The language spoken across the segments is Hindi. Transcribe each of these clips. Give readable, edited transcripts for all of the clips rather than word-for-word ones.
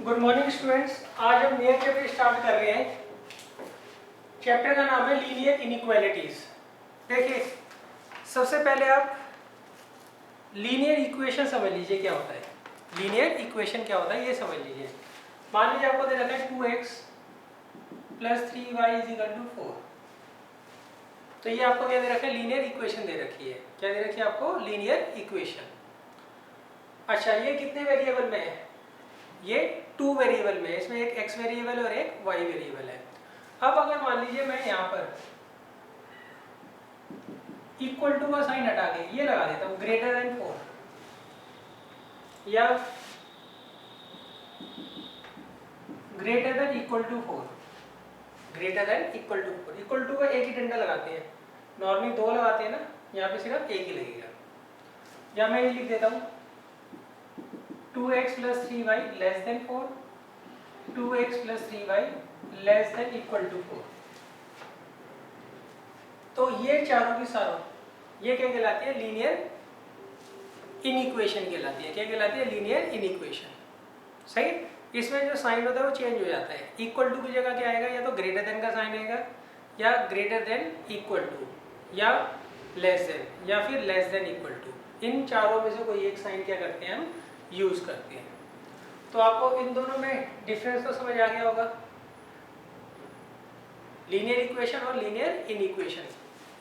Good morning students. आज हम नया चैप्टर स्टार्ट कर रहे हैं। चैप्टर का नाम है लीनियर इनइक्वालिटीज। देखिए, सबसे पहले आप लीनियर इक्वेशन समझ लीजिए क्या होता है। लीनियर इक्वेशन क्या होता है ये समझ लीजिए। मान लीजिए आपको दे रखा है 2x + 3y = 4। तो ये आपको क्या दे रखा है? लीनियर इक्वेशन दे रखी है। क्या दे रखी है आपको? Linear equation. अच्छा, ये कितने वेरिएबल में है? ये 2 वेरिएबल में है। इसमें एक x वेरिएबल और एक y वेरिएबल है। अब अगर मान लीजिए मैं यहाँ पर इक्वल टू का साइन हटा के ये लगा देता हूँ >4 या >= 4 इक्वल टू का एक ही डंडा लगाते हैं। नॉर्मली 2 लगाते हैं ना, यहाँ पे सिर्फ एक ही लगेगा। या मैं ये लिख देता हूँ 2x + 3y < 4, 2x + 3y <= 4। तो ये चारों की सारों ये क्या कहलाती है? लीनियर इनइक्वेशन कहलाती है। क्या कहलाती है? Linear inequation. सही। इसमें जो साइन होता है वो चेंज हो जाता है। इक्वल टू की जगह क्या आएगा? या तो ग्रेटर देन का साइन आएगा, या ग्रेटर देन इक्वल टू, या लेस देन, या फिर लेस देन इक्वल टू। इन चारों में से कोई एक साइन क्या करते हैं हम? यूज करते हैं। तो आपको इन दोनों में डिफरेंस तो समझ आ गया होगा। लीनियर इक्वेशन और लीनियर इनइक्वेशन,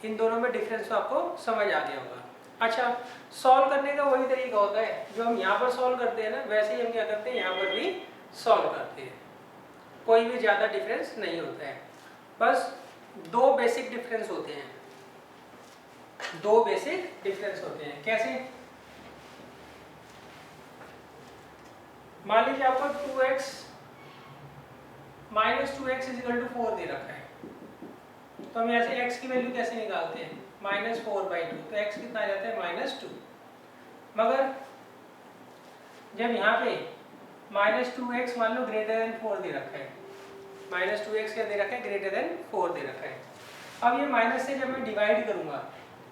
इन दोनों में डिफरेंस तो आपको समझ आ गया होगा। अच्छा, सॉल्व करने का वही तरीका होता है जो हम यहाँ पर सॉल्व करते हैं ना, वैसे ही हम क्या करते हैं यहाँ पर भी सॉल्व करते हैं। कोई भी ज़्यादा डिफरेंस नहीं होता है। बस 2 बेसिक डिफरेंस होते हैं। 2 बेसिक डिफरेंस होते हैं। कैसे? मान लीजिए आपको 2x - 2x = 4 दे रखा है। तो हम यहाँ से x की वैल्यू कैसे निकालते हैं? -4/2। तो x कितना आ जाता है? -2। मगर जब यहाँ पे -2x मान लो >4 दे रखा है, -2x क्या दे रखा है? >4 दे रखा है। अब ये माइनस से जब मैं डिवाइड करूँगा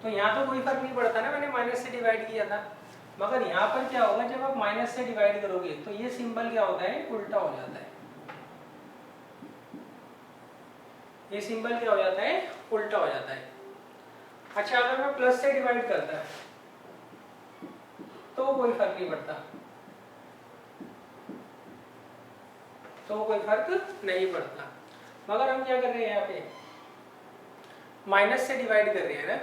तो यहाँ तो कोई फर्क नहीं पड़ता ना, मैंने माइनस से डिवाइड किया था। मगर यहाँ पर क्या होगा? जब आप माइनस से डिवाइड करोगे तो ये सिंबल क्या होता है? उल्टा हो जाता है। ये सिंबल क्या हो जाता है? उल्टा हो जाता है। अच्छा, अगर मैं प्लस से डिवाइड करता तो कोई फर्क नहीं पड़ता, तो कोई फर्क नहीं पड़ता। मगर हम क्या कर रहे हैं? यहाँ पे माइनस से डिवाइड कर रहे हैं ना,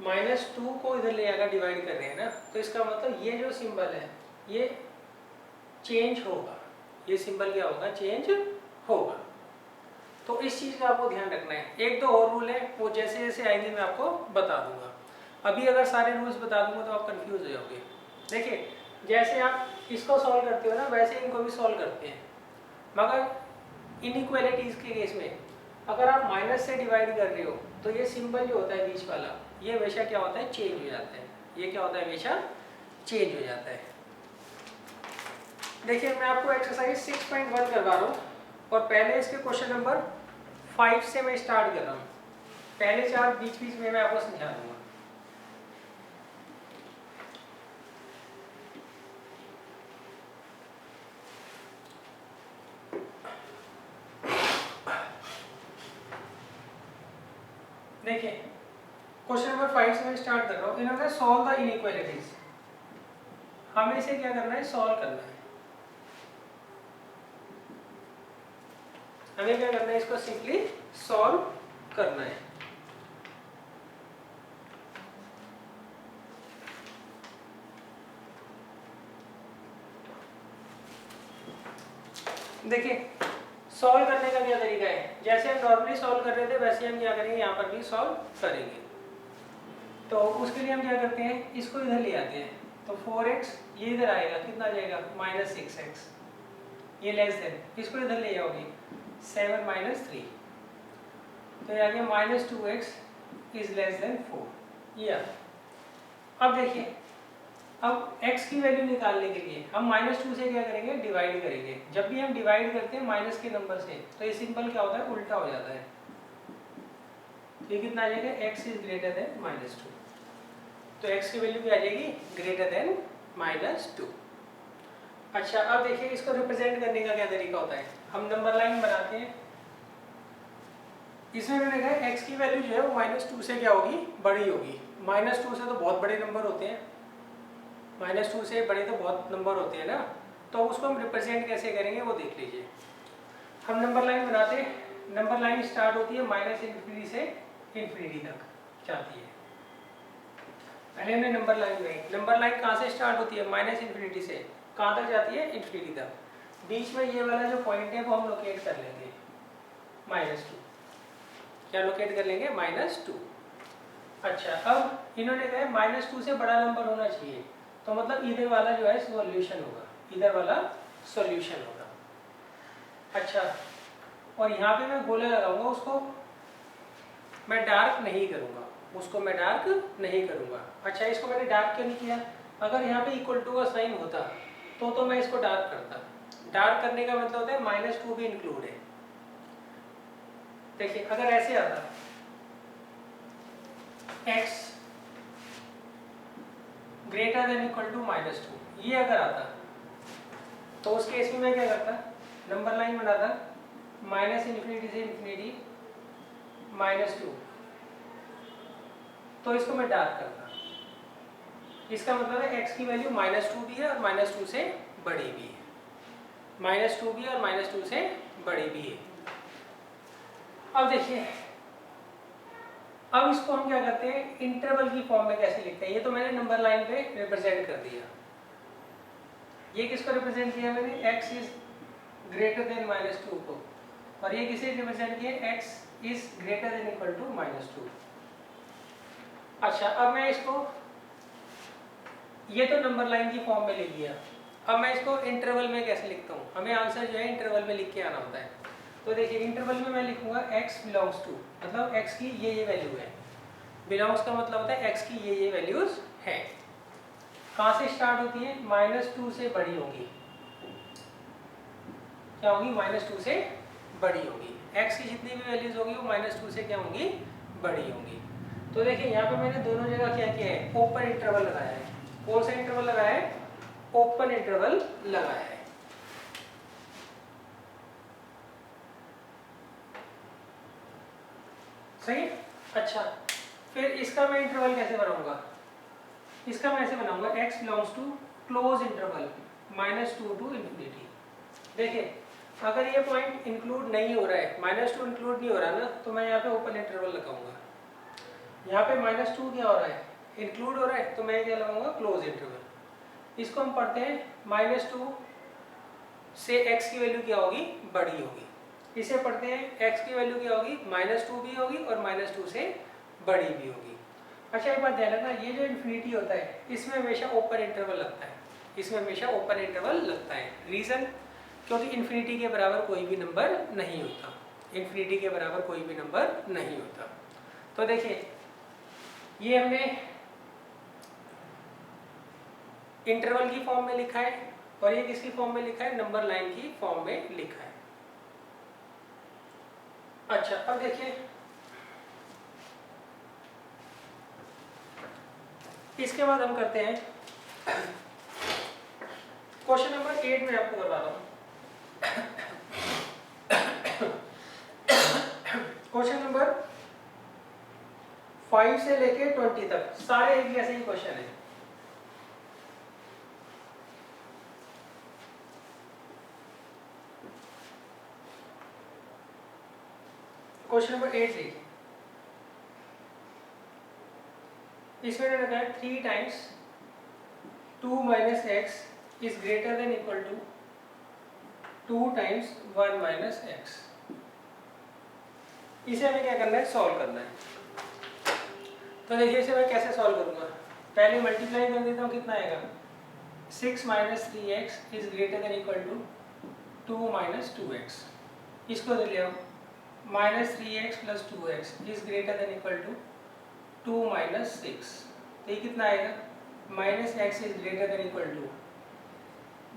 -2 को इधर ले आकर डिवाइड कर रहे हैं ना, तो इसका मतलब ये जो सिंबल है ये चेंज होगा। ये सिंबल क्या होगा? चेंज होगा। तो इस चीज़ का आपको ध्यान रखना है। एक दो और रूल है, वो जैसे जैसे आएंगे मैं आपको बता दूंगा। अभी अगर सारे रूल्स बता दूंगा तो आप कंफ्यूज हो जाओगे। देखिए, जैसे आप इसको सॉल्व करते हो ना, वैसे इनको भी सॉल्व करते हैं। मगर इनइक्वालिटीज के केस में अगर आप माइनस से डिवाइड कर रहे हो तो ये सिंबल जो होता है बीच वाला, ये हमेशा क्या होता है? चेंज हो जाता है। ये क्या होता है? हमेशा चेंज हो जाता है। देखिए, मैं आपको एक्सरसाइज 6.1 करवा रहा हूँ और पहले इसके क्वेश्चन नंबर 5 से मैं स्टार्ट कर रहा हूँ। पहले 4 बीच बीच में मैं आपको समझा दूंगा। देखिए, क्वेश्चन नंबर 5 से मैं स्टार्ट कर रहा हूँ। इन्होंने सॉल्व द इनइक्वालिटीज। हमें इसे क्या करना है? सॉल्व करना है। हमें क्या करना है? इसको सिंपली सॉल्व करना है। देखिए, सॉल्व करने का क्या तरीका है? जैसे हम नॉर्मली सॉल्व कर रहे थे वैसे हम क्या करेंगे? यहाँ पर भी सॉल्व करेंगे। तो उसके लिए हम क्या करते हैं? इसको इधर ले आते हैं। तो 4x ये इधर आएगा, कितना आ जाएगा? -6x। ये लेस देन, इसको इधर ले जाओगे 7 - 3, तो ये आ गया -2x < 4। ये अब देखिए, अब x की वैल्यू निकालने के लिए हम -2 से क्या करेंगे? डिवाइड करेंगे। जब भी हम डिवाइड करते हैं माइनस के नंबर से तो ये सिंबल क्या होता है? उल्टा हो जाता है। ये कितना आ जाएगा? x < -2। तो x की वैल्यू क्या आ जाएगी? < -2। अच्छा अब देखिए इसको रिप्रेजेंट करने का क्या तरीका होता है। हम नंबर लाइन बनाते हैं। इसमें मैंने कहा x की वैल्यू जो है वो -2 से क्या होगी, बड़ी होगी। -2 से तो बहुत बड़े नंबर होते हैं, -2 से बड़े तो बहुत नंबर होते हैं ना, तो उसको हम रिप्रेजेंट कैसे करेंगे वो देख लीजिए। हम नंबर लाइन बनाते हैं। नंबर लाइन स्टार्ट होती है -∞ से ∞ तक जाती है। पहले हमने नंबर लाइन बनाई। नंबर लाइन कहाँ से स्टार्ट होती है, -∞ से कहाँ तक जाती है, ∞ तक। बीच में ये वाला जो पॉइंट है वो हम लोकेट कर लेंगे -2। क्या लोकेट कर लेंगे, -2। अच्छा अब इन्होंने कहा -2 से बड़ा नंबर होना चाहिए, तो मतलब इधर वाला जो है सॉल्यूशन होगा, इधर वाला सॉल्यूशन होगा। अच्छा और यहाँ पे मैं गोला लगाऊंगा, उसको मैं डार्क नहीं करूँगा, उसको मैं डार्क नहीं करूँगा। अच्छा इसको मैंने डार्क क्यों नहीं किया, अगर यहाँ पे इक्वल टू का साइन होता तो मैं इसको डार्क करता। डार्क करने का मतलब होता है -2 भी इंक्लूड है। देखिए अगर ऐसे आता x greater than equal to -2, ये अगर आता तो उस केस में मैं क्या करता, नंबर लाइन बनाता -∞ से ∞ -2, तो इसको मैं डार्क करता। इसका मतलब है x की वैल्यू -2 भी है और -2 से बड़ी भी है, -2 भी और -2 से बड़ी भी है। अब देखिए अब इसको हम क्या करते हैं, इंटरवल की फॉर्म में कैसे लिखते हैं। ये तो मैंने नंबर लाइन पे रिप्रेजेंट कर दिया। ये किसको रिप्रेजेंट किया मैंने, x इज ग्रेटर देन -2 को, और ये किसे रिप्रेजेंट किया, x is greater than equal to -2। अच्छा अब मैं इसको, ये तो नंबर लाइन की फॉर्म में लिख दिया। अब मैं इसको इंटरवल में कैसे लिखता हूँ, हमें आंसर जो है इंटरवल में लिख के आना होता है। तो देखिए इंटरवल में मैं लिखूंगा x बिलोंग्स टू, मतलब x की ये वैल्यू है। बिलोंग्स का मतलब होता है x की ये वैल्यूज है। कहाँ से स्टार्ट होती है, -2 से बड़ी होगी। क्या होगी, -2 से बड़ी होगी। x की जितनी भी वैल्यूज होगी वो -2 से क्या होंगी, बड़ी होंगी। तो देखिए यहाँ पे मैंने दोनों जगह क्या किया है, ओपन इंटरवल लगाया है। कौन सा इंटरवल लगाया है, ओपन इंटरवल लगाया है। सही। अच्छा फिर इसका मैं इंटरवल कैसे बनाऊंगा, इसका मैं ऐसे बनाऊंगा x belongs to close interval -2 to ∞। देखिए अगर ये पॉइंट इंक्लूड नहीं हो रहा है, -2 इंक्लूड नहीं हो रहा ना, तो मैं यहाँ पे ओपन इंटरवल लगाऊंगा। यहाँ पे -2 क्या हो रहा है, इंक्लूड हो रहा है, तो मैं क्या लगाऊंगा, क्लोज इंटरवल। इसको हम पढ़ते हैं -2 से x की वैल्यू क्या होगी, बड़ी होगी। इसे पढ़ते हैं x की वैल्यू क्या होगी, -2 भी होगी और -2 से बड़ी भी होगी। अच्छा एक बात ध्यान रखना, ये जो इन्फिनिटी होता है इसमें हमेशा ओपन इंटरवल लगता है, इसमें हमेशा ओपन इंटरवल लगता है। रीज़न, क्योंकि इन्फिनिटी के बराबर कोई भी नंबर नहीं होता, इन्फिनिटी के बराबर कोई भी नंबर नहीं होता। तो देखिए ये हमने इंटरवल की फॉर्म में लिखा है और ये किसकी फॉर्म में लिखा है, नंबर लाइन की फॉर्म में लिखा है। अच्छा अब देखिए इसके बाद हम करते हैं क्वेश्चन नंबर 8 में आपको करवा रहा हूँ। क्वेश्चन नंबर 5 से लेके 20 तक सारे एक जैसे ही क्वेश्चन है। क्वेश्चन नंबर 8 देखिए, इसमें रखा है 3 times 2 minus x is greater than equal to 2 times 1 minus x. इसे हमें क्या करना है, सॉल्व करना है। तो देखिए इसे मैं कैसे सॉल्व करूंगा, पहले मल्टीप्लाई कर देता हूँ, कितना आएगा, 6 minus 3x is greater than equal to 2 minus 2x। इसको ले आओ, -3x plus 2x is greater than equal to 2 minus 6। तो ये कितना आएगा, -x is greater than equal to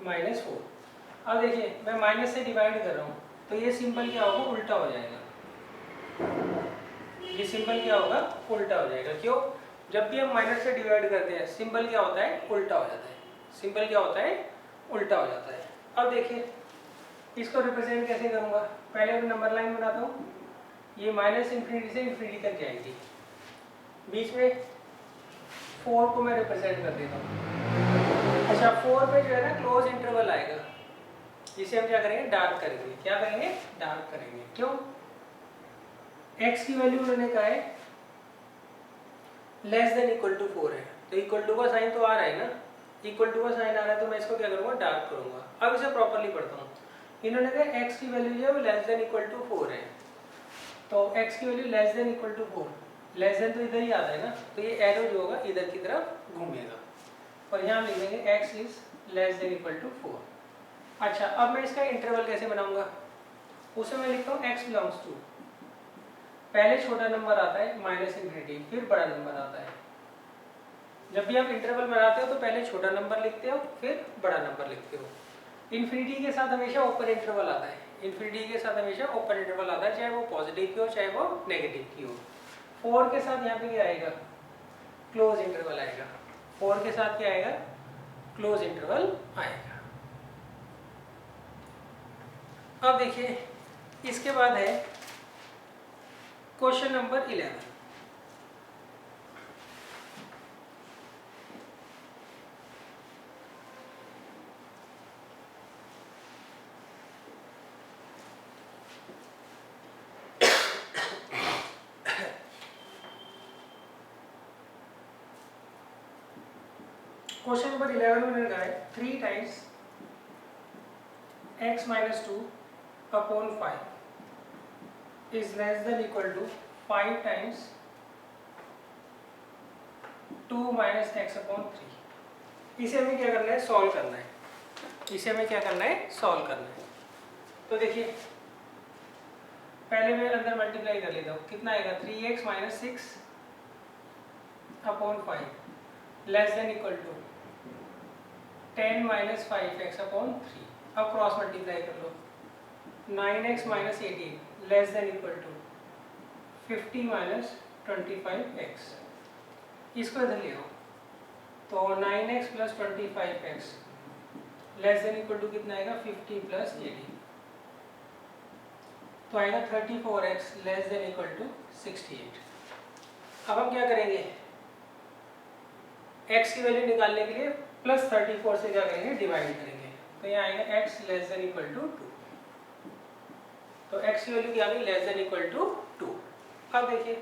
-4। अब देखिए मैं माइनस से डिवाइड कर रहा हूँ, तो ये सिंपल क्या होगा, उल्टा हो जाएगा। ये सिंपल क्या होगा, उल्टा हो जाएगा। क्यों, जब भी हम माइनस से डिवाइड करते हैं सिंबल क्या होता है, उल्टा हो जाता है। सिंबल क्या होता है, उल्टा हो जाता है। अब देखिए इसको रिप्रेजेंट कैसे करूँगा, पहले मैं नंबर लाइन बनाता हूँ, ये माइनस इन्फिनिटी से इन्फिनिटी तक जाएगी, बीच में 4 को मैं रिप्रेजेंट कर देता हूँ। अच्छा 4 पे जो है ना क्लोज इंटरवल आएगा, जिसे हम क्या करेंगे डार्क करेंगे। क्या करेंगे, डार्क करेंगे। क्यों, x की वैल्यू उन्होंने कहा है लेस देन इक्वल टू 4 है, तो इक्वल टू का साइन तो आ रहा है ना, इक्वल टू का साइन आ रहा है तो मैं इसको क्या करूँगा डार्क करूँगा। अब इसे प्रॉपरली पढ़ता हूँ। इन्होंने कहा x की वैल्यू जो है वो लेस देन इक्वल टू 4 है, तो x की value less than equal to 4, less than तो इधर ही आता है ना, तो ये एरो जो होगा इधर की तरफ घूमेगा और यहाँ लिख देंगे x is less than equal to 4। अच्छा अब मैं इसका इंटरवल कैसे बनाऊंगा, उसे मैं लिखता हूँ x बिलोंग्स टू, पहले छोटा नंबर आता है माइनस इन्फिनिटी, फिर बड़ा नंबर आता है। जब भी आप इंटरवल बनाते हो तो पहले छोटा नंबर लिखते हो फिर बड़ा नंबर लिखते हो। इन्फिनिटी के साथ हमेशा ओपन इंटरवल आता है, इन्फिनिटी के साथ हमेशा ओपन इंटरवल आता है, चाहे वो पॉजिटिव की हो चाहे वो नेगेटिव की हो। 4 के साथ यहाँ पे क्या आएगा, क्लोज इंटरवल आएगा। 4 के साथ क्या आएगा, क्लोज इंटरवल आएगा। अब देखिए इसके बाद है क्वेश्चन नंबर 11। क्वेश्चन नंबर 11 में मैंने कहा है 3 times x minus 2 upon 5 is less than equal to 5 times 2 minus x upon 3। इसे हमें क्या करना है, सॉल्व करना है। इसे हमें क्या करना है, सॉल्व करना है। तो देखिए पहले मैं अंदर मल्टीप्लाई कर लेता हूँ, कितना आएगा 3x minus 6 upon 5 less than equal to 10 minus 5x upon 3। अब क्रॉस मल्टीप्लाई कर लो, 9x minus 18 less than equal to 50 minus 25x। इसको इधर ले आओ, तो 9x plus 25x less than equal to कितना आएगा 50 प्लस 18, तो आएगा 34x less than equal to 68। अब हम क्या करेंगे, x की वैल्यू निकालने के लिए प्लस 34 से क्या करेंगे डिवाइड करेंगे, तो यहाँ आएगा x less than equal to 2। तो x की वैल्यू क्या आ गई, लेस देन इक्वल टू 2। अब देखिए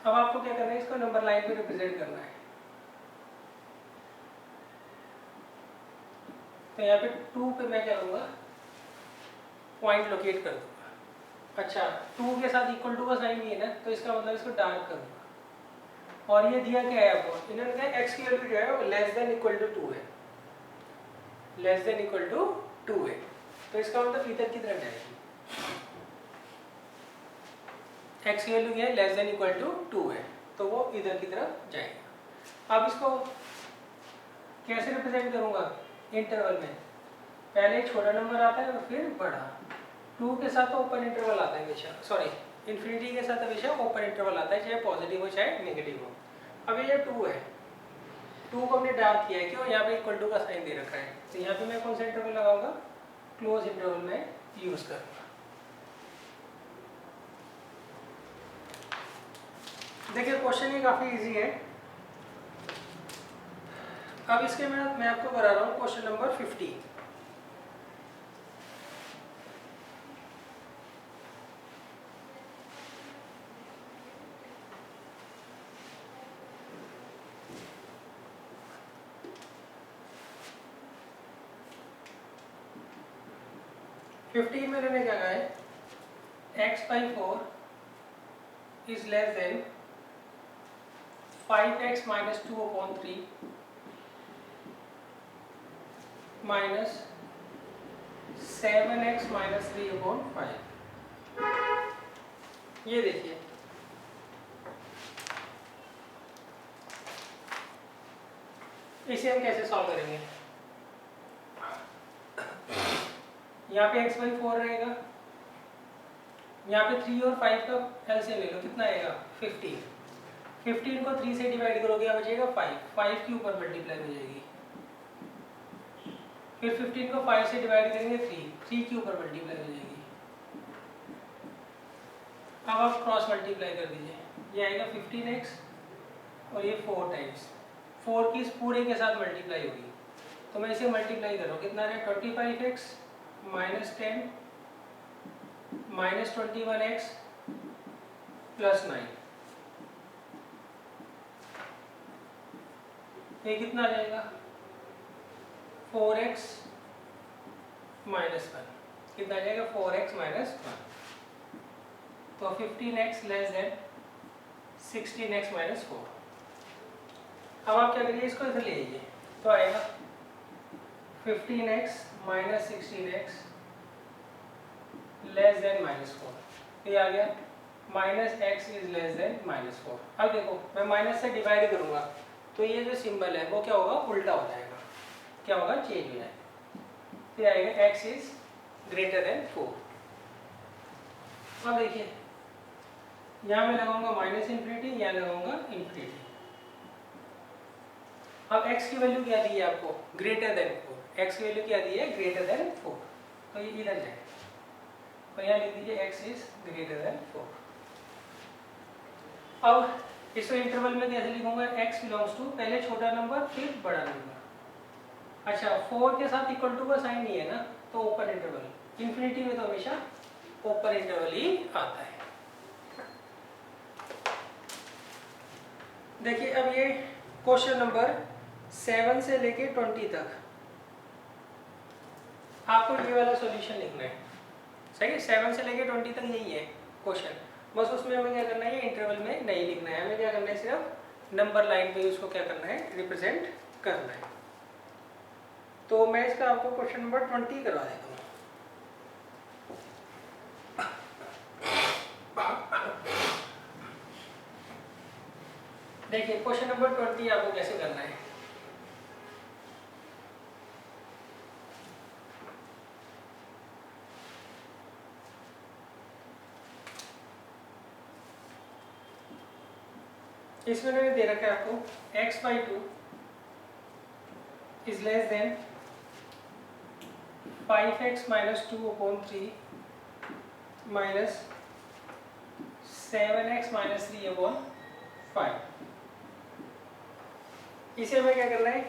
अब आपको क्या करना है, इसको नंबर लाइन पे रिप्रेजेंट करना है। तो यहाँ पे 2 पे मैं क्या करूँगा, पॉइंट लोकेट कर दूंगा। अच्छा 2 के साथ इक्वल टू का साइन नहीं है ना, तो इसका मतलब इसको डार्क करूँगा। और ये दिया क्या है आपको, इन्होंने कहा x की वैल्यू जो है वो लेस देन इक्वल टू 2 है, लेस देन इक्वल टू 2 है, तो इसका मतलब इधर की तरफ जाएगी। x की वैल्यू क्या है, लेस देन इक्वल टू 2 है, तो वो इधर की तरफ जाएगा। अब इसको कैसे रिप्रेजेंट करूँगा, इंटरवल में पहले छोटा नंबर आता है और फिर बड़ा। 2 के साथ तो ओपन इंटरवल आता है हमेशा, सॉरी इन्फिनिटी के साथ हमेशा ओपन इंटरवल आता है, चाहे पॉजिटिव हो चाहे नेगेटिव हो। अब ये 2 है, 2 को हमने डार्क किया है, क्यों, यहाँ पे इक्वल टू का साइन दे रखा है, तो यहाँ पे मैं कौन सा इंटरवल लगाऊंगा, क्लोज इंटरवल में यूज करूँगा। देखिए क्वेश्चन ये काफ़ी इजी है। अब इसके मैं आपको करा रहा हूँ क्वेश्चन नंबर 50। में मैंने क्या कहा है, x/4 is less then 5x minus 2 upon 3 minus 7x minus 3 upon 5। ये देखिए इसे हम कैसे सॉल्व करेंगे, यहाँ पे x/4 रहेगा, यहाँ पे 3 और 5 का एलसीएम ले लो, कितना आएगा 15। 15 को 3 से डिवाइड करोगे, यहाँ बचेगा 5, 5 के ऊपर मल्टीप्लाई हो जाएगी, फिर 15 को 5 से डिवाइड करेंगे 3 के ऊपर मल्टीप्लाई हो जाएगी। अब आप क्रॉस मल्टीप्लाई कर दीजिए, ये आएगा 15x और ये 4 टाइम्स 4 की इस पूरे के साथ मल्टीप्लाई होगी। तो मैं इसे मल्टीप्लाई कर रहा हूँ, कितना है 25x minus 10 minus 21x plus 9, ये कितना आ जाएगा 4x माइनस 1, कितना आ जाएगा 4x माइनस 1। तो 15x less than 16x minus 4। अब आप क्या करिए, इसको इधर ले आइए, तो आएगा 15x minus 16x less than minus 4। ये आ गया minus x is less then minus 4। अब देखो मैं माइनस से डिवाइड करूंगा तो ये जो सिंबल है वो क्या होगा, उल्टा हो जाएगा, क्या होगा, चेंज हो जाएगा। फिर आएगा x इज ग्रेटर देन 4। अब देखिए यहाँ मैं लगाऊंगा माइनस इन्फिनिटी, यहाँ लगाऊंगा इन्फिनिटी। अब x की वैल्यू क्या दी है आपको, ग्रेटर देन 4। x की वैल्यू क्या दी है, ग्रेटर देन 4, तो ये इधर जाए, तो यहाँ लिख दीजिए x इज ग्रेटर देन 4। अब इसको इंटरवल में कैसे लिखूंगा, x बिलोंग्स टू पहले छोटा नंबर फिर बड़ा नंबर। अच्छा 4 के साथ इक्वल टू का साइन नहीं है ना, तो ओपन इंटरवल। इन्फिनिटी में तो हमेशा ओपन इंटरवल ही आता है। देखिए अब ये क्वेश्चन नंबर 7 से लेके 20 तक आपको ये वाला सॉल्यूशन लिखना है, सही है। 7 से लेके 20 तक यही है क्वेश्चन, बस उसमें हमें क्या करना है, इंटरवल में नहीं लिखना है, हमें क्या करना है, सिर्फ नंबर लाइन पे उसको क्या करना है, रिप्रेजेंट करना है। तो मैं इसका आपको क्वेश्चन नंबर 20 करवा देता हूँ। देखिए क्वेश्चन नंबर 20 आपको कैसे करना है। इसमें मैंने दे रखा है आपको x/2 is less then 5x minus 2/3 minus 7x minus 3/5। इसे हमें क्या करना है,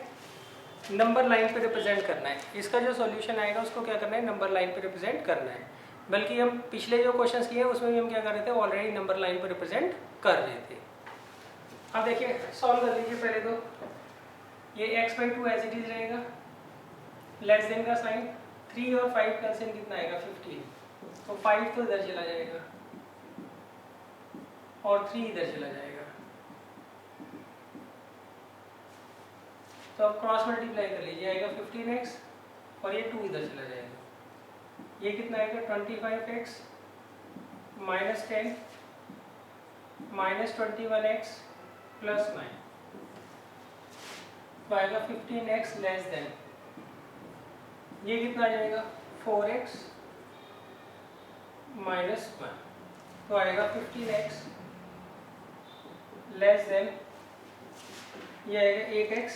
नंबर लाइन पे रिप्रेजेंट करना है। इसका जो सॉल्यूशन आएगा उसको क्या करना है, नंबर लाइन पे रिप्रेजेंट करना है। बल्कि हम पिछले जो क्वेश्चंस किए उसमें भी हम क्या कर रहे थे, ऑलरेडी नंबर लाइन पे रिप्रेजेंट कर रहे थे। अब देखिए सॉल्व कर लीजिए पहले तो, ये x/2 एज इट इज रहेगा, लेस देन का साइन, 3 और 5 का एलसीएम कितना आएगा 15, तो 5 तो इधर चला जाएगा और 3 इधर चला जाएगा। तो अब क्रॉस मल्टीप्लाई कर लीजिए, आएगा 15x और ये 2 इधर चला जाएगा, ये कितना आएगा 25x minus 10 minus 21x plus 9, तो आएगा 15x लेस देन, ये कितना आ जाएगा 4x माइनस 1, तो आएगा 15x लेस देन, ये आएगा 8x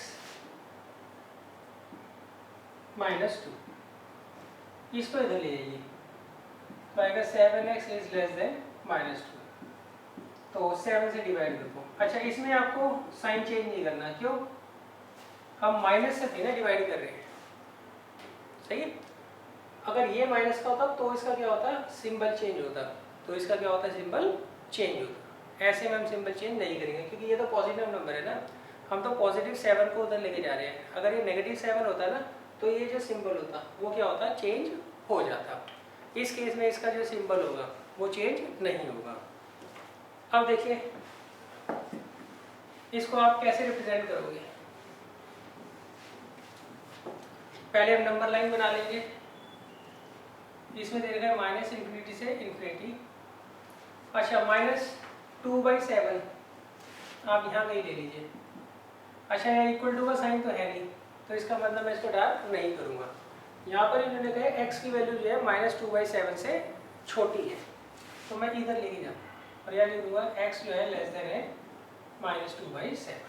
माइनस 2, इसको इधर ले जाइए, तो आएगा 7x is less then minus 2, तो 7 से डिवाइड कर दो। अच्छा इसमें आपको साइन चेंज नहीं करना, क्यों, हम माइनस से थे ना डिवाइड कर रहे हैं, सही है। अगर ये माइनस का होता तो इसका क्या होता, सिंबल चेंज होता, तो इसका क्या होता, सिंबल चेंज होता। ऐसे में हम सिंबल चेंज नहीं करेंगे क्योंकि ये तो पॉजिटिव नंबर है ना, हम तो पॉजिटिव 7 को उधर लेके जा रहे हैं। अगर ये नेगेटिव 7 होता ना तो ये जो सिंबल होता वो क्या होता, चेंज हो जाता। इस केस में इसका जो सिंबल होगा वो चेंज नहीं होगा। अब देखिए इसको आप कैसे रिप्रेजेंट करोगे, पहले हम नंबर लाइन बना लेंगे। इसमें दे रखा है माइनस इन्फिनिटी से इन्फिनिटी। अच्छा -2/7 आप यहाँ कहीं ले लीजिए। अच्छा यहाँ इक्वल टू का साइन तो है नहीं, तो इसका मतलब मैं इसको डार्क नहीं करूँगा। यहाँ पर इन्होंने कहा x की वैल्यू जो है -2/7 से छोटी है, तो मैं इधर लेके जाऊँ और यहाँ लिख दूँगा x जो है लेस देन है -2/7।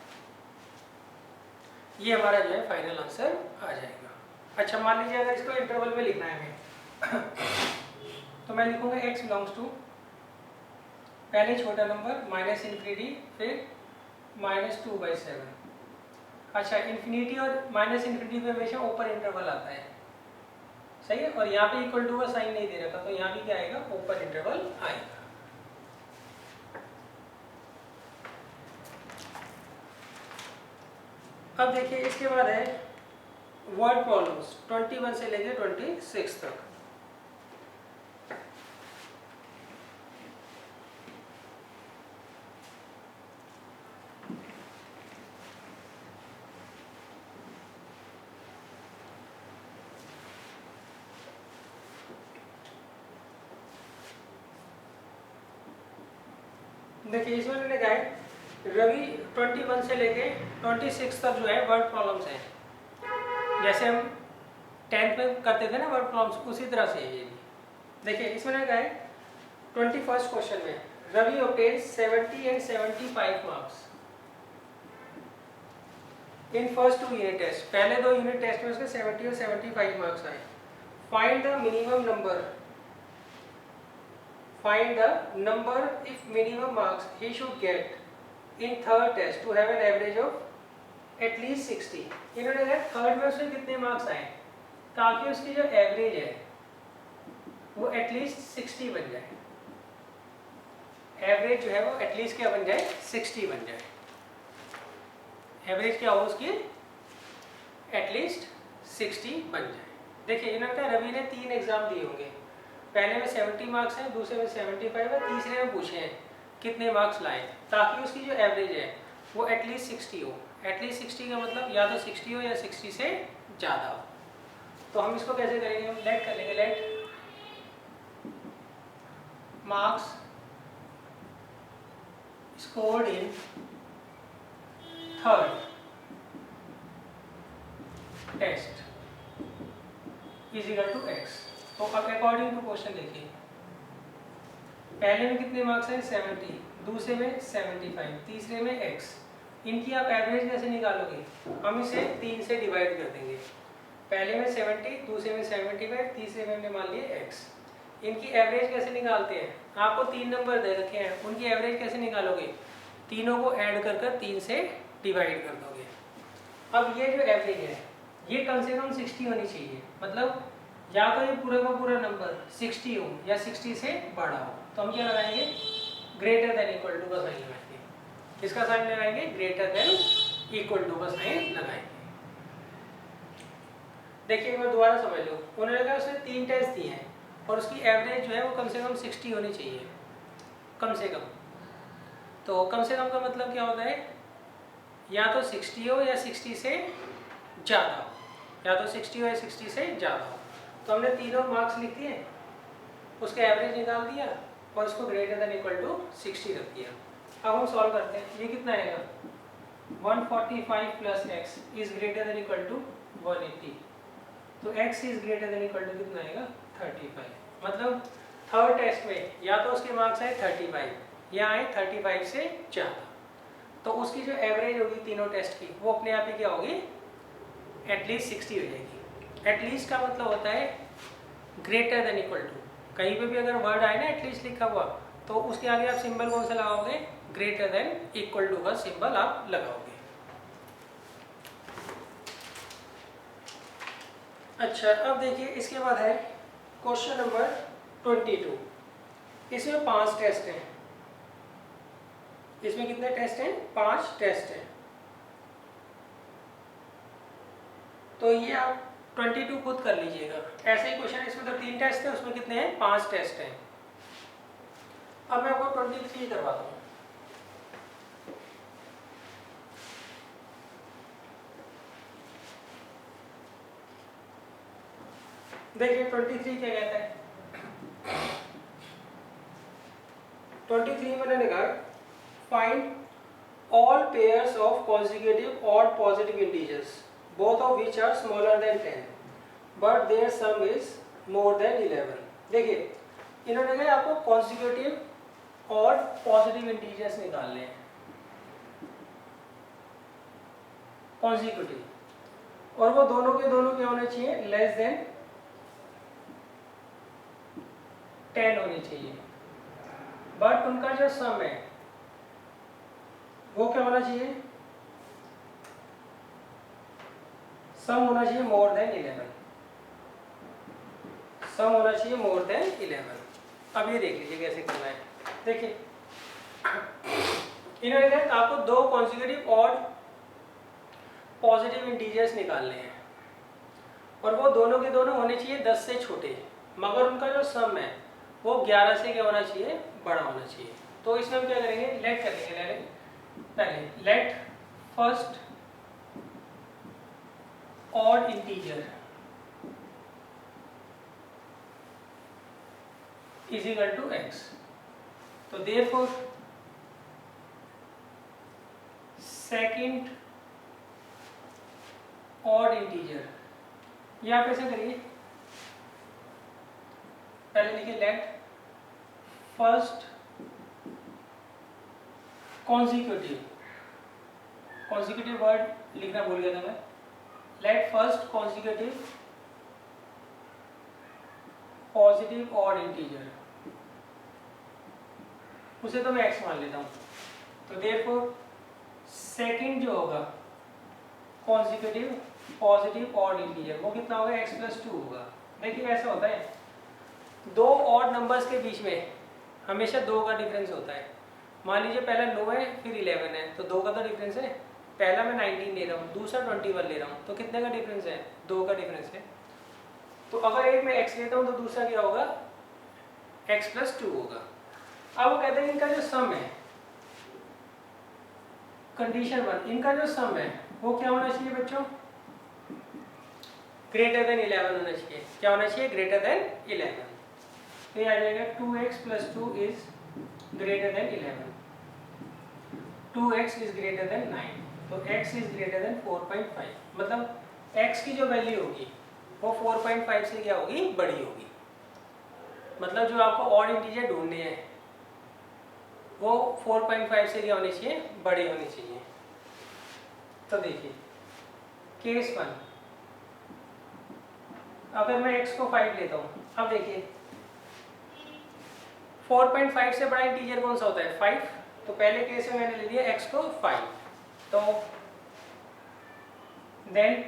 ये हमारा जो है फाइनल आंसर आ जाएगा। अच्छा मान लीजिए अगर इसको इंटरवल में लिखना है हमें तो मैं लिखूंगा x बिलोंग्स टू पहले छोटा नंबर -∞, फिर -2/7। अच्छा इन्फिनिटी और -∞ पे हमेशा ओपन इंटरवल आता है, सही है। और यहाँ पे इक्वल टू का साइन नहीं दे रखा, तो यहाँ भी क्या आएगा, ओपन इंटरवल आएगा। अब देखिए इसके बाद है वर्ड प्रॉब्लम्स 21 से लेके 26 तक। देखिए इसमें मैंने कहा है रवि 21 से लेके 26 तक जो है वर्ड प्रॉब्लम्स हैं, जैसे हम 10th में करते थे ना वर्ड प्रॉब्लम्स, उसी तरह से ये भी। देखिए इसमें मैंने कहा है 21st क्वेश्चन में Ravi obtained 70 and 75 marks in first 2 unit test. पहले 2 यूनिट टेस्ट में उसके 70 और 75 मार्क्स आए। Find the minimum number, find the number if minimum marks he should get in third test to have an average of at least 60। इन्होंने कहा थर्ड में उसके कितने मार्क्स आए ताकि उसकी जो एवरेज है वो एटलीस्ट 60 बन जाए। एवरेज जो है वो एटलीस्ट क्या बन जाए, 60 बन जाए। एवरेज क्या हो उसकी, एटलीस्ट 60 बन जाए। देखिए इन्होंने कहा रवि ने 3 एग्जाम दिए होंगे, पहले में 70 मार्क्स हैं, दूसरे में 75 है, तीसरे में पूछे हैं कितने मार्क्स लाए ताकि उसकी जो एवरेज है वो एटलीस्ट 60 हो। एटलीस्ट 60 का मतलब या तो 60 हो या 60 से ज़्यादा हो। तो हम इसको कैसे करेंगे, हम लेट कर लेंगे, let marks scored in third test is equal to x। तो अब अकॉर्डिंग टू क्वेश्चन देखिए, पहले में कितने मार्क्स हैं 70, दूसरे में 75, तीसरे में x। इनकी आप एवरेज कैसे निकालोगे, हम इसे 3 से डिवाइड कर देंगे। पहले में 70, दूसरे में 75, तीसरे में हमने मान लिया x। इनकी एवरेज कैसे निकालते हैं, आपको 3 नंबर दे रखे हैं, उनकी एवरेज कैसे निकालोगे, तीनों को ऐड कर कर 3 से डिवाइड कर दोगे। अब ये जो एवरेज है ये कम से कम 60 होनी चाहिए, मतलब या तो ये पूरा का पूरा नंबर 60 हो या 60 से बड़ा हो। तो हम क्या लगाएंगे, ग्रेटर देन इक्वल टू का साइन लगाएंगे। इसका साइन लगाएंगे, ग्रेटर देन इक्वल टू का साइन लगाएंगे। देखिए एक बार दोबारा समझ लो, उन्होंने कहा उसने 3 टेस्ट दिए हैं और उसकी एवरेज जो है वो कम से कम 60 होनी चाहिए, कम से कम। तो कम से कम का मतलब क्या होता है, या तो 60 हो या 60 से ज़्यादा हो, या तो 60 हो या 60 से ज़्यादा हो। तो हमने तीनों मार्क्स लिख दिए, उसका एवरेज निकाल दिया और उसको ग्रेटर देन इक्वल टू 60 रख दिया। अब हम सॉल्व करते हैं, ये कितना आएगा, 145 plus x is greater than equal to 180। तो x is greater than equal to कितना आएगा, 35। मतलब थर्ड टेस्ट में या तो उसके मार्क्स आए 35 या आए 35 से ज़्यादा, तो उसकी जो एवरेज होगी तीनों टेस्ट की वो अपने आप ही क्या होगी, एटलीस्ट 60 हो जाएगी। एटलीस्ट का मतलब होता है ग्रेटर देन इक्वल टू। कहीं पे भी अगर वर्ड आए ना एटलीस्ट लिखा हुआ तो उसके आगे आप सिंबल कौन सा लगाओगे, ग्रेटर देन इक्वल टू का सिंबल आप लगाओगे। अच्छा अब देखिए इसके बाद है क्वेश्चन नंबर 22। इसमें 5 टेस्ट हैं। इसमें कितने टेस्ट हैं, 5 टेस्ट हैं। तो ये आप 22 खुद कर लीजिएगा। ऐसे ही क्वेश्चन, इसमें तो 3 टेस्ट है, उसमें कितने हैं, 5 टेस्ट हैं। अब मैं आपको 23 करवाता हूँ। देखिए 23 क्या कहता है, 23 में मैंने कहा find all pairs of consecutive odd positive integers both of which are smaller than 10 but their sum is more than 11। देखिए इन्होंने कहा आपको consecutive odd positive integers निकालने हैं। consecutive और वो दोनों के दोनों क्या होने चाहिए, लेस देन 10 होने चाहिए। बट उनका जो सम है वो क्या होना चाहिए, सम होना चाहिए मोर देन 11, सम होना चाहिए मोर देन 11। अब ये देख लीजिए कैसे करना है। देखिए इन्होंने कहा आपको दो कॉन्सिक्यूटिव ऑड पॉजिटिव इंटीजर्स निकालने हैं और वो दोनों के दोनों होने चाहिए 10 से छोटे, मगर उनका जो सम है वो 11 से क्या होना चाहिए, बड़ा होना चाहिए। तो इसमें हम क्या करेंगे, लेट करेंगे, पहले let first odd integer is equal to x। तो देयरफॉर सेकंड ऑड इंटीजर, ये आप ऐसे करिए, पहले लिखिए let first consecutive, consecutive word लिखना भूल गया था मैं, let first consecutive positive odd integer, उसे तो मैं x मान लेता हूँ। तो देयरफॉर सेकंड जो होगा कॉन्सिक्यूटिव पॉजिटिव ऑड इंटीजर वो कितना होगा, x प्लस 2 होगा। देखिए ऐसा होता है, दो ऑड नंबर्स के बीच में हमेशा 2 का डिफरेंस होता है। मान लीजिए पहला 9 है फिर 11 है, तो 2 का तो डिफरेंस है। पहला मैं 19 ले रहा हूँ, दूसरा 21 ले रहा हूँ, तो कितने का डिफरेंस है, 2 का डिफरेंस है। तो अगर एक में x लेता हूँ तो दूसरा क्या होगा, x प्लस 2 होगा। अब वो कहते हैं इनका जो सम है, कंडीशन 1, इनका जो सम है वो क्या होना चाहिए बच्चों, ग्रेटर देन 11 होना चाहिए। क्या होना चाहिए, ग्रेटर देन 11। तो ये आ जाएगा 2x plus 2 is greater then 11, 2x is greater then 9, तो x इज ग्रेटर देन 4.5। मतलब x की जो वैल्यू होगी वो 4.5 से क्या होगी, बड़ी होगी। मतलब जो आपको ऑड इंटीजर ढूंढने हैं वो 4.5 से क्या होनी चाहिए, बड़ी होनी चाहिए। तो देखिए केस 1, अगर मैं x को 5 लेता हूँ, अब देखिए 4.5 से बड़ा इंटीजर कौन सा होता है, 5। तो पहले केस में मैंने ले लिया x को 5, तो देन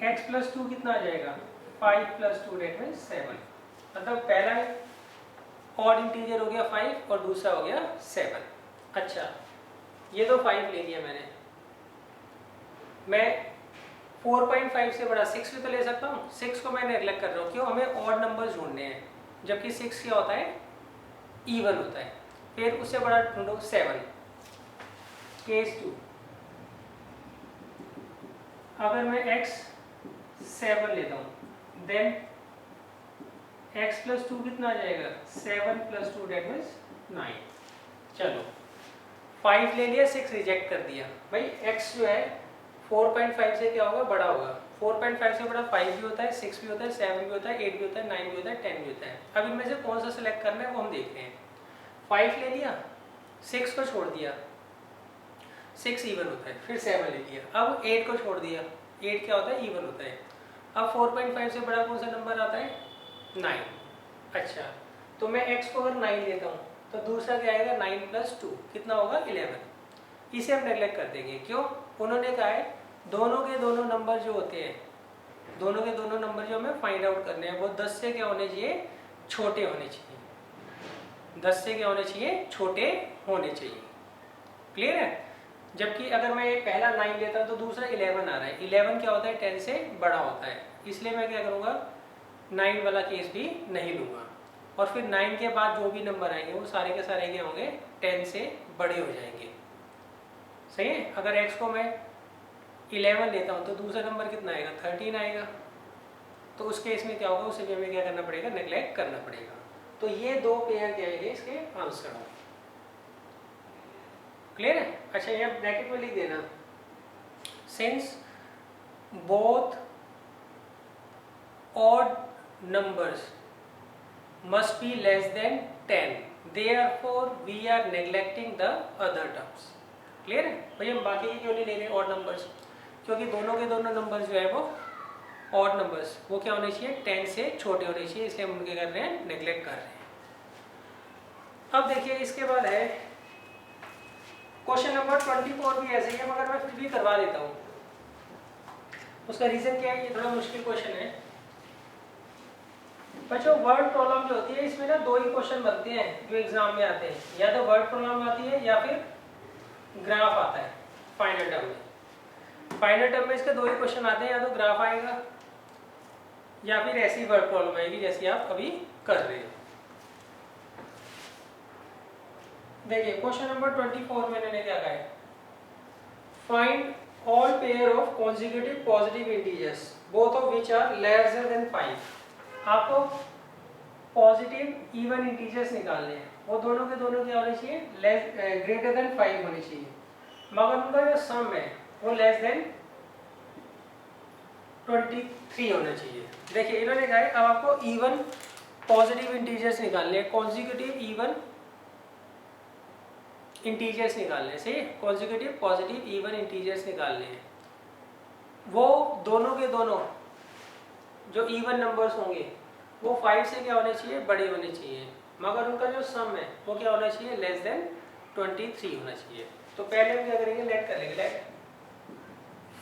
x प्लस 2 कितना आ जाएगा, 5 प्लस 2 डेट मीन 7। मतलब पहला ऑड इंटीजर हो गया 5 और दूसरा हो गया 7। अच्छा ये तो 5 ले लिया मैंने, मैं 4.5 से बड़ा 6 भी तो ले सकता हूँ। 6 को मैं नेगलेक्ट कर रहा हूँ, क्यों, हमें ऑड नंबर्स ढूंढने हैं, जबकि 6 क्या होता है, इवन होता है। फिर उससे बड़ा ढूंढो 7। केस 2, अगर मैं x 7 लेता हूँ देन x प्लस 2 कितना आ जाएगा, 7 प्लस 2 डेट मीन्स 9। चलो 5 ले लिया, 6 रिजेक्ट कर दिया। भाई x जो है 4.5 से क्या होगा, बड़ा होगा। 4.5 से बड़ा 5 भी होता है, 6 भी होता है, 7 भी होता है, 8 भी होता है, 9 भी होता है, 10 भी होता है। अब इनमें से कौन सा सिलेक्ट करना है वो हम देखते हैं। 5 ले लिया, 6 को छोड़ दिया, 6 इवन होता है, फिर 7 ले लिया, अब 8 को छोड़ दिया, 8 क्या होता है, इवन होता है। अब 4.5 से बड़ा कौन सा नंबर आता है, 9। अच्छा तो मैं x को अगर 9 लेता हूँ तो दूसरा क्या आएगा, 9 प्लस 2 कितना होगा, 11। इसे हम नेगलेक्ट कर देंगे, क्यों, उन्होंने कहा है दोनों के दोनों नंबर जो होते हैं, दोनों के दोनों नंबर जो हमें फाइंड आउट करने हैं वो 10 से क्या होने चाहिए, छोटे होने चाहिए। 10 से क्या होने चाहिए, छोटे होने चाहिए। क्लियर है। जबकि अगर मैं पहला 9 लेता हूँ तो दूसरा 11 आ रहा है। 11 क्या होता है, 10 से बड़ा होता है, इसलिए मैं क्या करूँगा, 9 वाला केस भी नहीं लूँगा। और फिर 9 के बाद जो भी नंबर आएंगे वो सारे के सारे क्या होंगे, 10 से बड़े हो जाएंगे। सही है। अगर x को मैं 11 लेता हूँ तो दूसरा नंबर कितना आएगा, 13 आएगा। तो उस केस में क्या होगा, उसे भी हमें क्या करना पड़ेगा, नेगलेक्ट करना पड़ेगा। तो ये दो पेयर क्या है, इसके आंसर होंगे। क्लियर है। अच्छा यहाँ ब्रैकेट में लिख देना, since both odd numbers must be less than 10, therefore we are neglecting the other terms। Clear है भाई, हम बाकी के क्यों नहीं ले रहे ऑड नंबर्स, क्योंकि दोनों के दोनों नंबर जो है वो ऑड नंबर्स, वो क्या होने चाहिए, 10 से छोटे होने चाहिए, इसलिए हम उनके कर रहे हैं, नेग्लेक्ट कर रहे हैं। अब देखिए इसके बाद है क्वेश्चन नंबर 24 भी ऐसे ही है, मगर मैं फिर भी करवा देता हूँ। उसका रीजन क्या है, ये थोड़ा मुश्किल क्वेश्चन है बच्चों। वर्ड प्रॉब्लम जो होती है इसमें ना 2 ही क्वेश्चन बनते हैं जो एग्जाम में आते हैं, या तो वर्ड प्रॉब्लम आती है या फिर ग्राफ आता है फाइनल टर्म में। फाइनल टर्म में इसके 2 ही क्वेश्चन आते हैं, या तो ग्राफ आएगा या फिर ऐसी वर्ड प्रॉब्लम आएगी जैसी आप अभी कर रहे हो। देखिए क्वेश्चन नंबर 24 में मैंने क्या कहा है, find all pair of consecutive positive integers both of which are lesser than 5। आपको पॉजिटिव इवन इंटीजर्स निकालने हैं, वो दोनों के दोनों क्या होने चाहिए, ग्रेटर देन 5 होने चाहिए, मगर उनका जो सम है वो लेस देन 23 होना चाहिए। देखिए इन्होंने कहा है अब आपको इवन पॉजिटिव इंटीजर्स निकालने हैं, कॉन्जिक्यूटिव इवन इंटीजर्स निकालने से, कॉन्जिक्यूटिव पॉजिटिव इवन इंटीजर्स निकालने हैं। वो दोनों के दोनों जो इवन नंबर्स होंगे वो 5 से क्या होने चाहिए, बड़े होने चाहिए, मगर उनका जो सम है वो क्या होना चाहिए, लेस देन 23 होना चाहिए। तो पहले हम क्या करेंगे, लेट कर लेंगे, let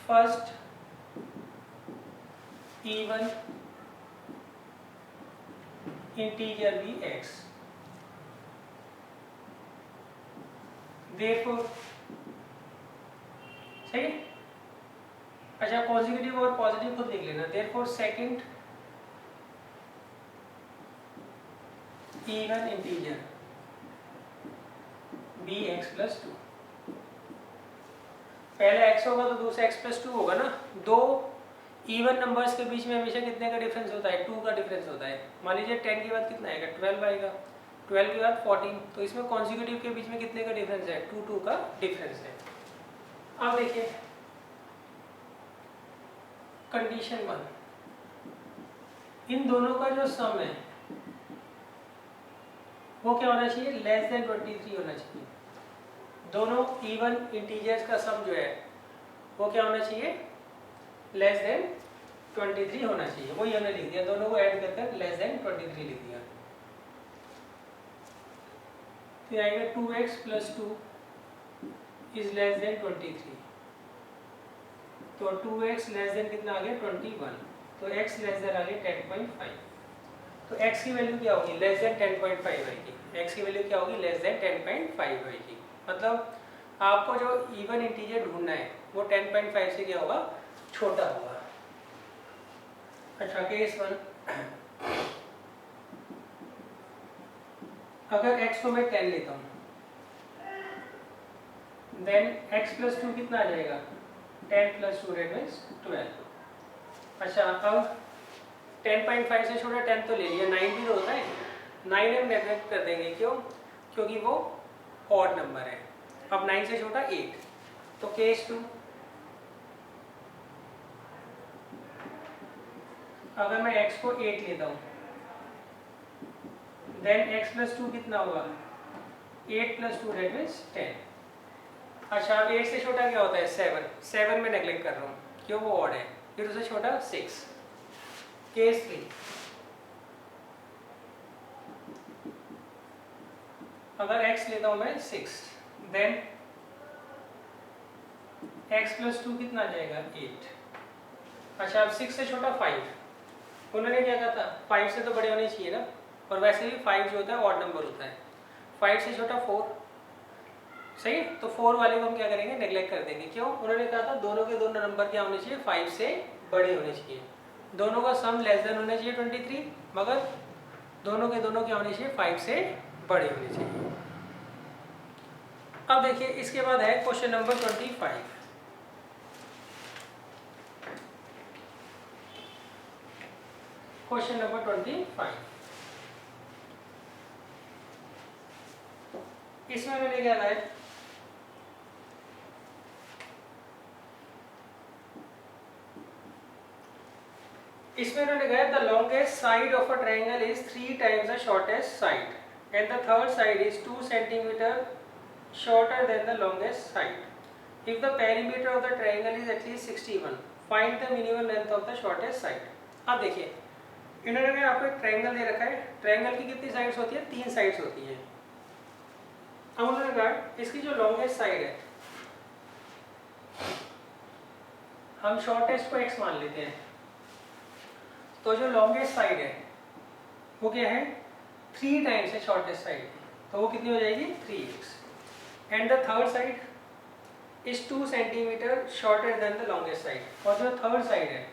first even integer be x, therefore सही। अच्छा पॉजिटिव और पॉजिटिव खुद लिख लेना, therefore second even integer bx + 2। पहले x होगा तो दूसरा x + 2 होगा ना। दो इवन नंबर्स के बीच में हमेशा कितने का डिफरेंस होता है, 2 का डिफरेंस होता है। मान लीजिए 10 के बाद कितना आएगा, 12 आएगा, 12 के बाद 14, तो इसमें कॉन्जिक्यूटिव के बीच में कितने का डिफरेंस है, 2 का डिफरेंस है। अब देखिए कंडीशन 1, इन दोनों का जो सम है वो क्या होना चाहिए, लेस देन 23 होना चाहिए। दोनों इवन इंटीजर्स का सम जो है वो क्या होना चाहिए, लेस देन 23 होना चाहिए। वही हमने लिख दिया, दोनों को ऐड करके लेस देन 23 लिख दिया। फिर आएगा 2x + 2 इज लेस देन 23, तो 2x लेस देन कितना आ गया, 21, तो x लेस देन आ गया 10.5। तो x की वैल्यू क्या होगी, लेस देन 10.5 आएगी। x की वैल्यू क्या होगी, लेस देन 10.5 आएगी। मतलब आपको जो इवन इंटीजर ढूंढना है वो 10.5 से क्या होगा, छोटा होगा। अच्छा केस 1, अगर x को मैं 10 लेता हूँ देन x + 2 कितना आ जाएगा, 10 + 2 = 12। अच्छा अब 10.5 से छोटा 10 तो ले लिया, 9 भी तो होता है, 9 हम नेगलेक्ट कर देंगे, क्यों, क्योंकि वो ऑड नंबर है। अब 9 से छोटा 8, तो केस 2, अगर मैं x को 8 लेता हूँ देन x + 2 कितना होगा, 8 + 2 = 10। अच्छा अब 8 से छोटा क्या होता है, 7, 7 में नेगलेक्ट कर रहा हूँ क्यों, वो ऑड है। फिर उससे छोटा 6। केस 3, अगर x लेता हूँ मैं 6 देन x + 2 कितना आ जाएगा, 8। अच्छा अब 6 से छोटा 5, उन्होंने क्या कहा था, 5 से तो बड़े होने चाहिए ना, और वैसे भी 5 जो होता है ऑड नंबर होता है। 5 से छोटा 4, सही, तो 4 वाले को हम क्या करेंगे, नेगलेक्ट कर देंगे। क्यों, उन्होंने कहा था दोनों के दोनों नंबर क्या होने चाहिए, 5 से बड़े होने चाहिए। दोनों का सम लेस देन होना चाहिए 23, मगर दोनों के दोनों क्या होने चाहिए, 5 से बड़े होने चाहिए। अब देखिए इसके बाद है क्वेश्चन नंबर 25। क्वेश्चन नंबर 25, इसमें मैंने क्या कहा है, इसमें उन्होंने कहा the longest side of a triangle is 3 times the shortest side and the third side is 2 cm shorter than the longest side if the perimeter of the triangle is at least 61, find the minimum length of the shortest side. अब देखिए इन्होंने आपको एक ट्रायंगल दे रखा है, ट्रायंगल की कितनी साइड्स होती है, 3 साइड्स होती हैं। अब उन्होंने कहा इसकी जो लॉन्गेस्ट साइड है हम शॉर्टेस्ट को x मान लेते हैं, तो जो लॉन्गेस्ट साइड है वो क्या है 3 टाइम्स है शॉर्टेस्ट साइड की, तो वो कितनी हो जाएगी 3x। And the third side is 2 centimetre shorter than the longest side, और जो थर्ड साइड है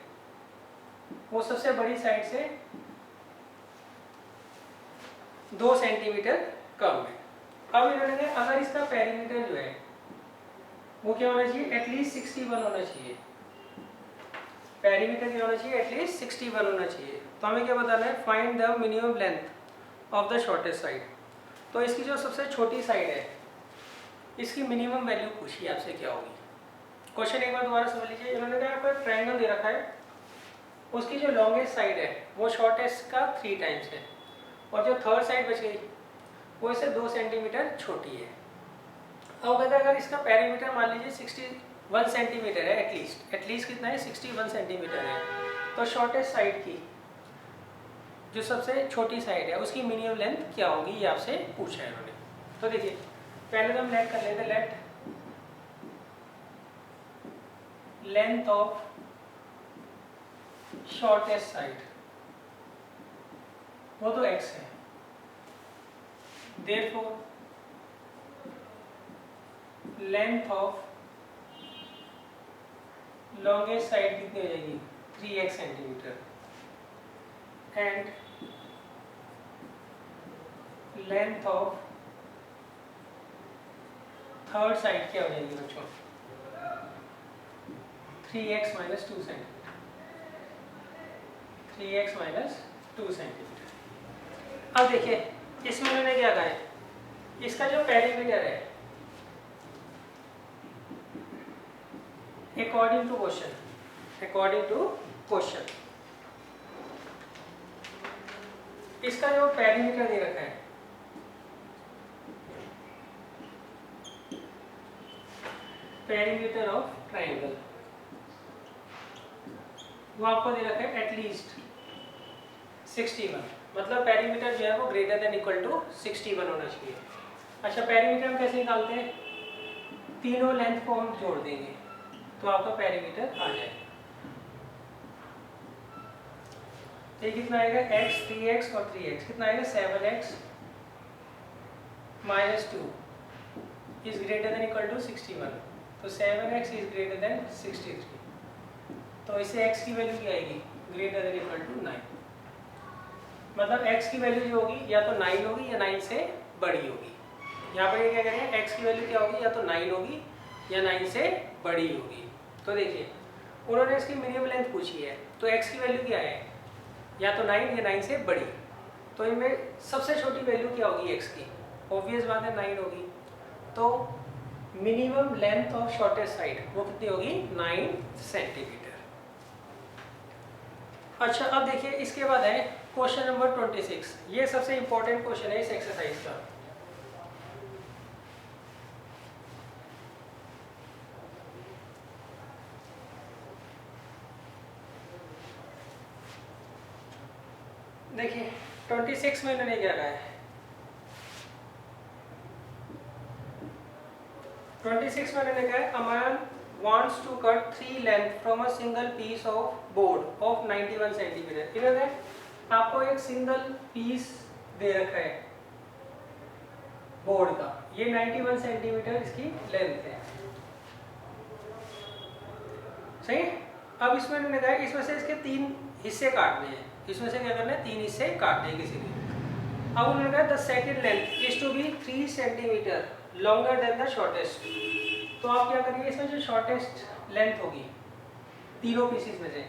वो सबसे बड़ी साइड से 2 सेंटीमीटर कम है। अब इन्होंने कहा अगर इसका पेरीमीटर जो है वो क्या होना चाहिए, एटलीस्ट 61 होना चाहिए। पेरीमीटर क्या होना चाहिए, एटलीस्ट 61 होना चाहिए। तो हमें क्या बताना है, find the minimum length of the shortest side. तो इसकी जो सबसे छोटी साइड है इसकी मिनिमम वैल्यू पूछी आपसे क्या होगी। क्वेश्चन एक बार दोबारा समझ लीजिए। इन्होंने कहा यहाँ पर ट्रायंगल दे रखा है, उसकी जो लॉन्गेस्ट साइड है वो शॉर्टेस्ट का 3 टाइम्स है, और जो थर्ड साइड बच गई वो इससे 2 सेंटीमीटर छोटी है। अब कहते हैं अगर इसका पेरीमीटर मान लीजिए 61 सेंटीमीटर है, एटलीस्ट कितना है 61 सेंटीमीटर है, तो शॉर्टेस्ट साइड की जो सबसे छोटी साइड है उसकी मिनिमम लेंथ क्या होगी, ये आपसे पूछा है इन्होंने। तो देखिए पहले तो हम लेट कर लेते, late length of shortest side, वो तो x है, therefore length of longest side कितनी हो जाएगी 3x centimetre, and length of third side क्या हो जाएगी बच्चों 3x minus 2 centimetre, 3x minus 2 centimetre. अब देखिए इसमें उन्होंने क्या कहा है, इसका जो पेरीमीटर है अकॉर्डिंग टू क्वेश्चन इसका जो पेरीमीटर दे रखा है पेरीमीटर ऑफ ट्रायंगल वो आपको दे रखा है एटलीस्ट 61, मतलब पेरीमीटर जो है वो ग्रेटर देन इक्वल टू 61 होना चाहिए। अच्छा पेरीमीटर हम कैसे निकालते हैं, तीनों लेंथ को हम जोड़ देंगे तो आपका पेरीमीटर आ जाएगा। ये कितना आएगा x 3x और 3x कितना आएगा 7x minus 2 is greater than equal to 61, तो 7x इज ग्रेटर देन 63, तो इसे x की वैल्यू क्या आएगी ग्रेटर देन इक्वल टू 9, मतलब x की वैल्यू जो होगी या तो 9 होगी या 9 से बड़ी होगी। यहाँ पर ये क्या करेंगे x की वैल्यू क्या होगी, या तो 9 होगी या 9 से बड़ी होगी। तो देखिए उन्होंने इसकी मिनिमम लेंथ पूछी है, तो x की वैल्यू क्या है, या तो 9 या 9 से बड़ी, तो इनमें सबसे छोटी वैल्यू क्या होगी x की, ऑब्वियस बात है 9 होगी। तो minimum length of shortest side वो कितनी होगी 9 सेंटीमीटर। अच्छा अब देखिए इसके बाद है क्वेश्चन नंबर 26, ये सबसे इंपॉर्टेंट क्वेश्चन है इस एक्सरसाइज का। देखिए 26 में इन्होंने क्या कहा है, 26 में इन्होंने कहा है a man wants to cut 3 length from a single piece of board of 91 centimetre. इन्होंने आपको एक सिंगल पीस दे रखा है बोर्ड का, ये 91 सेंटीमीटर इसकी लेंथ है, सही। अब इसमें इन्होंने कहा इसमें से इसके 3 हिस्से काटने हैं, इसमें से क्या करना है 3 हिस्से काटने हैं किसी भी। अब उन्होंने कहा the second length is to be 3 centimetre longer than the shortest. तो आप क्या करेंगे, इसमें जो शॉर्टेस्ट लेंथ होगी तीनों पीसेस में से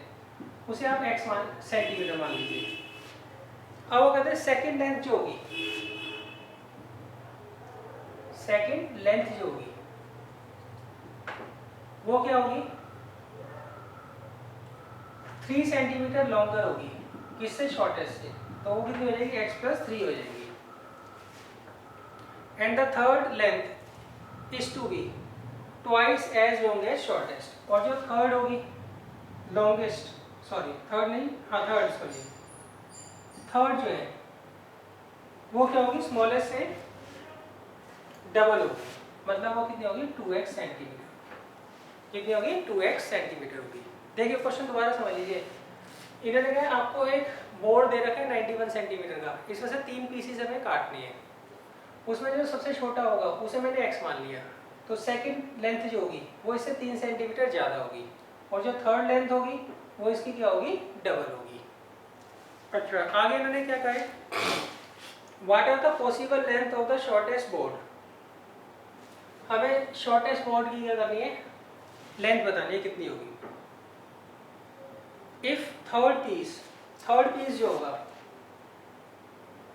उसे आप x सेंटीमीटर मान लीजिए। अब वो कहते हैं सेकंड लेंथ जो होगी, सेकंड लेंथ जो होगी वो क्या होगी 3 सेंटीमीटर लॉन्गर होगी, किससे शॉर्टेस्ट से, तो वो कितनी हो जाएगी x प्लस 3 हो जाएगी। And the third length is to be twice as long as shortest, और जो थर्ड होगी लॉन्गेस्ट, सॉरी थर्ड नहीं, हाँ थर्ड, सॉरी थर्ड जो है वो क्या होगी, स्मॉलेस्ट से डबल होगी, मतलब वो कितनी होगी 2x सेंटीमीटर, कितनी होगी 2x सेंटीमीटर होगी। देखिए क्वेश्चन दोबारा समझ लीजिए, इन्होंने कहा आपको एक बोर्ड दे रखा है 91 सेंटीमीटर का, इसमें से 3 पीसेस हमें काटनी है, उसमें जो सबसे छोटा होगा उसे मैंने x मान लिया, तो सेकंड लेंथ जो होगी वो इससे 3 सेंटीमीटर ज़्यादा होगी, और जो थर्ड लेंथ होगी वो इसकी क्या होगी, डबल होगी। अच्छा आगे इन्होंने क्या कहा है, what are the possible length of the shortest board, हमें शॉर्टेस्ट बोर्ड की क्या करनी है, लेंथ बतानी है कितनी होगी। इफ थर्ड पीस जो होगा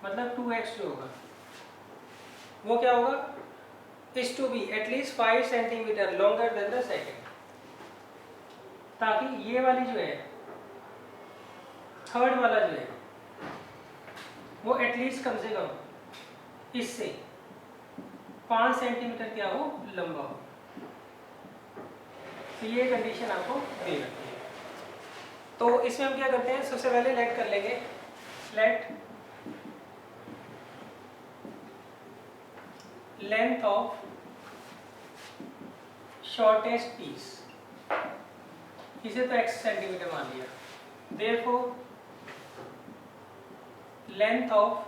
मतलब 2x जो होगा वो क्या होगा, is to be at least 5 centimetre longer than the second, ताकि ये वाली जो है थर्ड वाला जो है वो एटलीस्ट कम से कम इससे 5 सेंटीमीटर क्या हो, लंबा हो। तो ये कंडीशन आपको दे रखी है। तो इसमें हम क्या करते हैं, सबसे पहले लेट कर लेंगे, let length of shortest piece, इसे तो x सेंटीमीटर मान लिया, therefore length of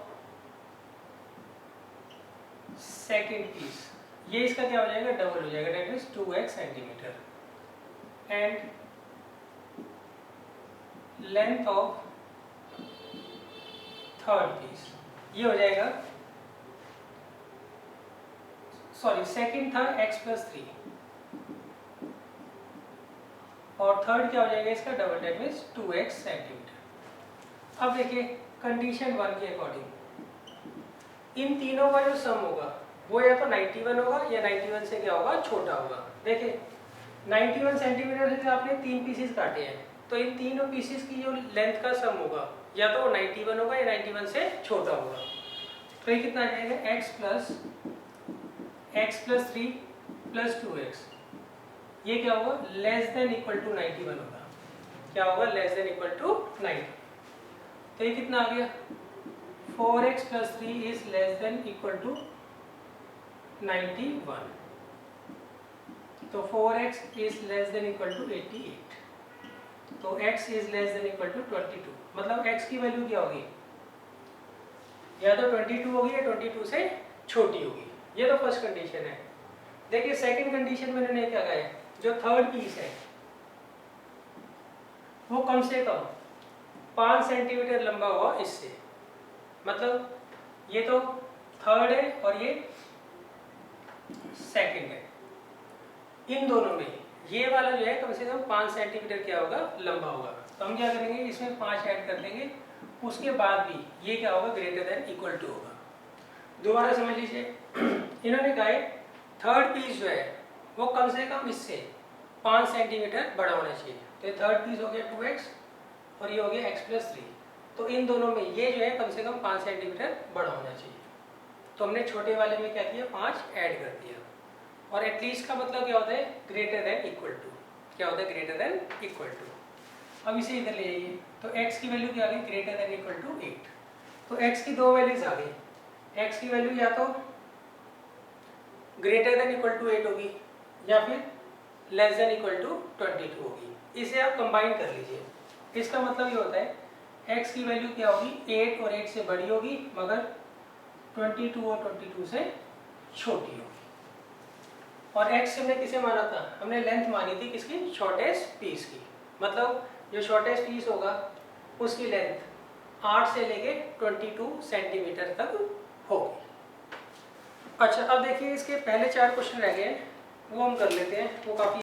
second piece, ये इसका क्या हो जाएगा, डबल हो जाएगा, that is 2x centimetre, and length of third piece ये हो जाएगा, सॉरी सेकंड था x प्लस 3, और थर्ड क्या हो जाएगा इसका double, that means 2x centimetre. अब देखिए कंडीशन 1 के अकॉर्डिंग इन तीनों का जो सम होगा वो या तो 91 होगा या 91 से क्या होगा, छोटा होगा। देखिए 91 सेंटीमीटर से आपने 3 पीसेस काटे हैं, तो इन तीनों पीसेस की जो लेंथ का सम होगा या तो 91 होगा या 91 से छोटा होगा। तो ये कितना आ जाएगा, x प्लस 3 प्लस 2x, ये क्या होगा, लेस देन इक्वल टू 91 होगा, क्या होगा, लेस देन इक्वल टू 90। तो ये कितना आ गया, 4x plus 3 is less than equal to 91, तो 4x is less than equal to 88, तो x is less than equal to 22, मतलब x की वैल्यू क्या होगी, या तो 22 होगी या 22 से छोटी होगी। ये तो फर्स्ट कंडीशन है। देखिए सेकंड कंडीशन में मैंने क्या कहा है, जो थर्ड पीस है वो कम से कम 5 सेंटीमीटर लंबा हुआ इससे, मतलब ये तो थर्ड है और ये सेकंड है, इन दोनों में ये वाला जो है कम से कम 5 सेंटीमीटर क्या होगा, लंबा होगा। तो हम क्या करेंगे, इसमें 5 ऐड कर देंगे, उसके बाद भी ये क्या होगा, ग्रेटर देन इक्वल टू होगा। दोबारा समझ लीजिए, इन्होंने कहा है थर्ड पीस जो है वो कम से कम इससे 5 सेंटीमीटर बड़ा होना चाहिए, तो ये थर्ड पीस हो गया 2x और ये हो गया x प्लस 3, तो इन दोनों में ये जो है कम से कम 5 सेंटीमीटर बड़ा होना चाहिए। तो हमने छोटे वाले में क्या किया, 5 ऐड कर दिया, और एटलीस्ट का मतलब क्या होता है, ग्रेटर देन इक्वल टू, क्या होता है, ग्रेटर देन इक्वल टू। अब इसे इधर ले जाइए, तो x की वैल्यू क्या आ गई, ग्रेटर देन इक्वल टू 8, तो x की दो वैल्यूज आ गई, x की वैल्यू या तो ग्रेटर देन इक्वल टू 8 होगी या फिर लेस देन इक्वल टू 22 होगी। इसे आप कंबाइन कर लीजिए, इसका मतलब ये होता है x की वैल्यू क्या होगी, 8 और 8 से बड़ी होगी मगर 22 और 22 से छोटी होगी। और x हमने किसे माना था, हमने लेंथ मानी थी किसकी, शॉर्टेस्ट पीस की, मतलब जो शॉर्टेस्ट पीस होगा उसकी लेंथ 8 से लेके 22 सेंटीमीटर तक होगी। अच्छा अब देखिए इसके पहले 4 क्वेश्चन रह गए हैं, वो हम कर लेते हैं, वो काफ़ी